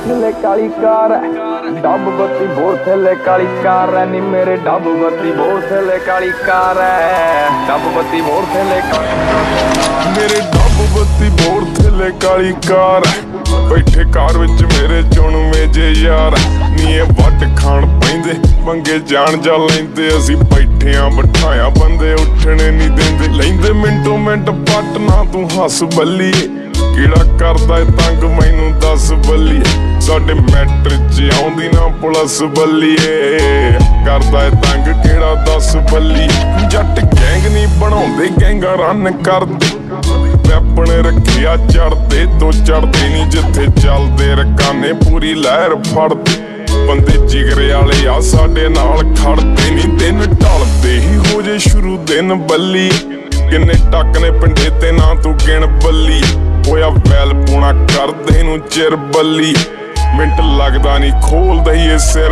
थले काली कार है, डब बत्ती बोर थले काली कार है नी मेरे डब बत्ती बोर थले काली कार है, डब बत्ती बोर थले मेरे डब बत्ती बोर थले काली कार है। बैठे कार विच मेरे चुणवे जे यार नीए वट खाण पैंदे पंगे जान जा लैंदे असी बैठियां बिठाया बंदे उठने नहीं देंदे लैंदे मिंटो मिंट पट ना तू हस बल्लीए किड़ा करदा तंग मैनू दस बल्लीए साडे मैटर च आउंदी ना पुलिस बल्लीए करदा तंग किड़ा दस बल्लीए जट गैंग नहीं बनाउंदे गैंगा रन करदे वैपन रखिया चढ़ते तो चढ़ते नहीं जिथे चलते रकाने पूरी लहर फड़ते बंदे जिगरे वाले आ साडे नाल खड़ते नहीं दिन ढलते ही हो जे शुरू दिन बल्ली किन्ने टक ने पिंडे ते ना तू गिण बल्ली होया वैल पूना कर दे नू चिर बल्ली मिंट लगदा नहीं खोल दईए सिर